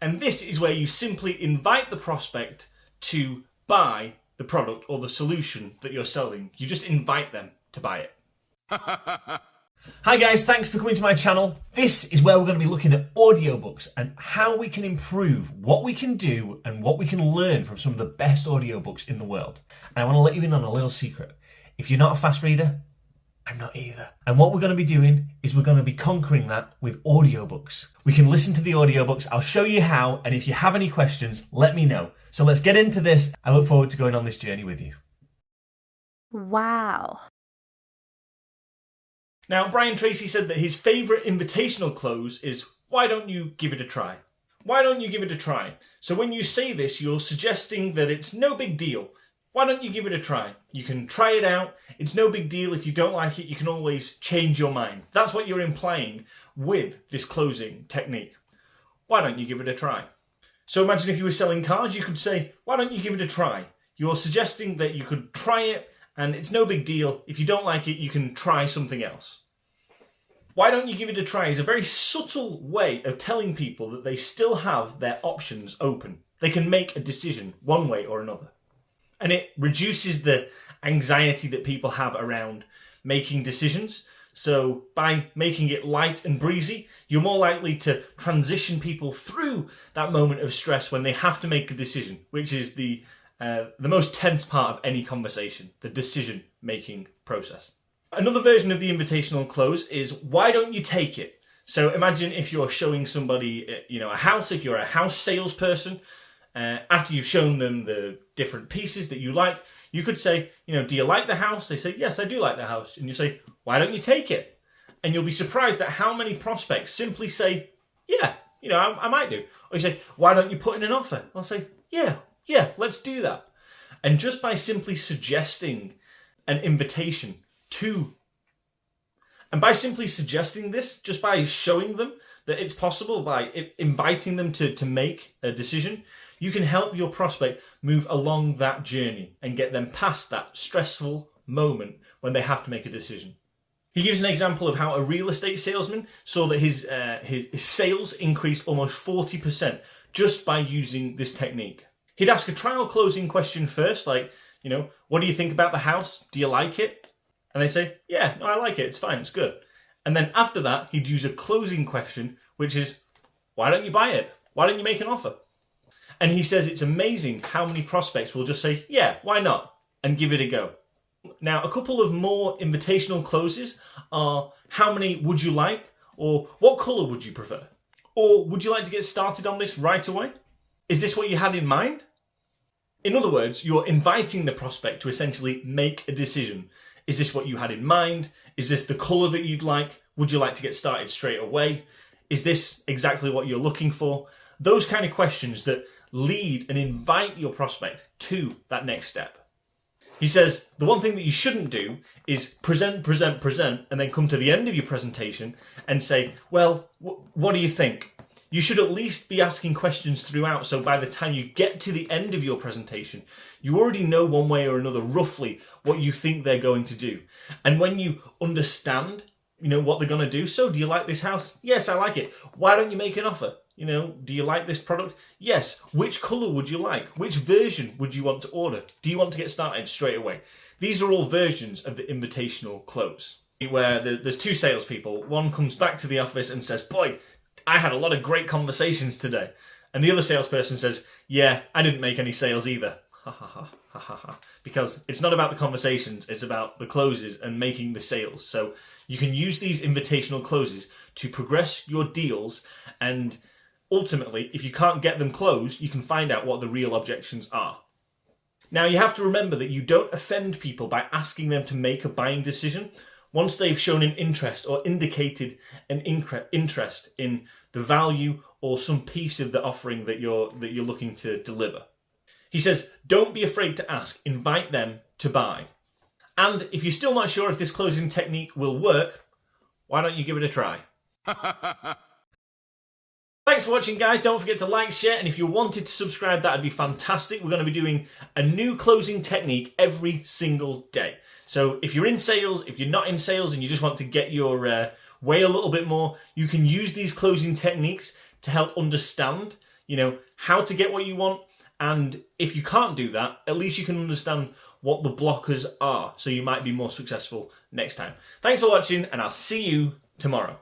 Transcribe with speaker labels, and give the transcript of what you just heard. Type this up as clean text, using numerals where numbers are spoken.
Speaker 1: And this is where you simply invite the prospect to buy the product or the solution that you're selling. You just invite them to buy it. Hi guys, thanks for coming to my channel. This is where we're going to be looking at audiobooks and how we can improve what we can do and what we can learn from some of the best audiobooks in the world. And I want to let you in on a little secret. If you're not a fast reader, I'm not either. And what we're going to be doing is we're going to be conquering that with audiobooks. We can listen to the audiobooks. I'll show you how, and if you have any questions, let me know. So let's get into this. I look forward to going on this journey with you.
Speaker 2: Wow.
Speaker 1: Now, Brian Tracy said that his favourite invitational close is, why don't you give it a try? Why don't you give it a try? So when you say this, you're suggesting that it's no big deal. Why don't you give it a try? You can try it out. It's no big deal. If you don't like it, you can always change your mind. That's what you're implying with this closing technique. Why don't you give it a try? So imagine if you were selling cars, you could say, why don't you give it a try? You're suggesting that you could try it and it's no big deal. If you don't like it, you can try something else. Why don't you give it a try is a very subtle way of telling people that they still have their options open. They can make a decision one way or another. And it reduces the anxiety that people have around making decisions. So by making it light and breezy, you're more likely to transition people through that moment of stress when they have to make a decision, which is the most tense part of any conversation, the decision-making process. Another version of the invitational close is, why don't you take it? So imagine if you're showing somebody, a house, if you're a house salesperson, after you've shown them the different pieces that you like, you could say, do you like the house? They say, yes, I do like the house. And you say, why don't you take it? And you'll be surprised at how many prospects simply say, yeah, I might do. Or you say, why don't you put in an offer? I'll say, yeah, let's do that. And just by simply suggesting an invitation and by simply suggesting this, just by showing them that it's possible, by inviting them to make a decision, you can help your prospect move along that journey and get them past that stressful moment when they have to make a decision. He gives an example of how a real estate salesman saw that his sales increased almost 40% just by using this technique. He'd ask a trial closing question first, like, what do you think about the house? Do you like it? And they say, yeah, no, I like it. It's fine. It's good. And then after that, he'd use a closing question, which is, why don't you buy it? Why don't you make an offer? And he says it's amazing how many prospects will just say, yeah, why not? And give it a go. Now, a couple of more invitational closes are, how many would you like? Or what colour would you prefer? Or would you like to get started on this right away? Is this what you had in mind? In other words, you're inviting the prospect to essentially make a decision. Is this what you had in mind? Is this the colour that you'd like? Would you like to get started straight away? Is this exactly what you're looking for? Those kind of questions that lead and invite your prospect to that next step. He says the one thing that you shouldn't do is present, and then come to the end of your presentation and say, well, what do you think? You should at least be asking questions throughout, so by the time you get to the end of your presentation, you already know one way or another roughly what you think they're going to do. And when you understand, what they're going to do, so do you like this house? Yes, I like it. Why don't you make an offer? Do you like this product? Yes. Which colour would you like? Which version would you want to order? Do you want to get started straight away? These are all versions of the invitational close, where there's two salespeople. One comes back to the office and says, boy, I had a lot of great conversations today. And the other salesperson says, yeah, I didn't make any sales either. Ha ha ha ha ha ha. Because it's not about the conversations, it's about the closes and making the sales. So you can use these invitational closes to progress your deals, and ultimately, if you can't get them closed, you can find out what the real objections are. Now, you have to remember that you don't offend people by asking them to make a buying decision. Once they've shown an interest or indicated an interest in the value or some piece of the offering that you're looking to deliver. He says, don't be afraid to ask, invite them to buy. And if you're still not sure if this closing technique will work, why don't you give it a try? Thanks for watching, guys. Don't forget to like, share, and if you wanted to subscribe, that'd be fantastic. We're going to be doing a new closing technique every single day. So if you're in sales, if you're not in sales and you just want to get your way a little bit more, you can use these closing techniques to help understand how to get what you want. And if you can't do that, at least you can understand what the blockers are, so you might be more successful next time. Thanks for watching, and I'll see you tomorrow.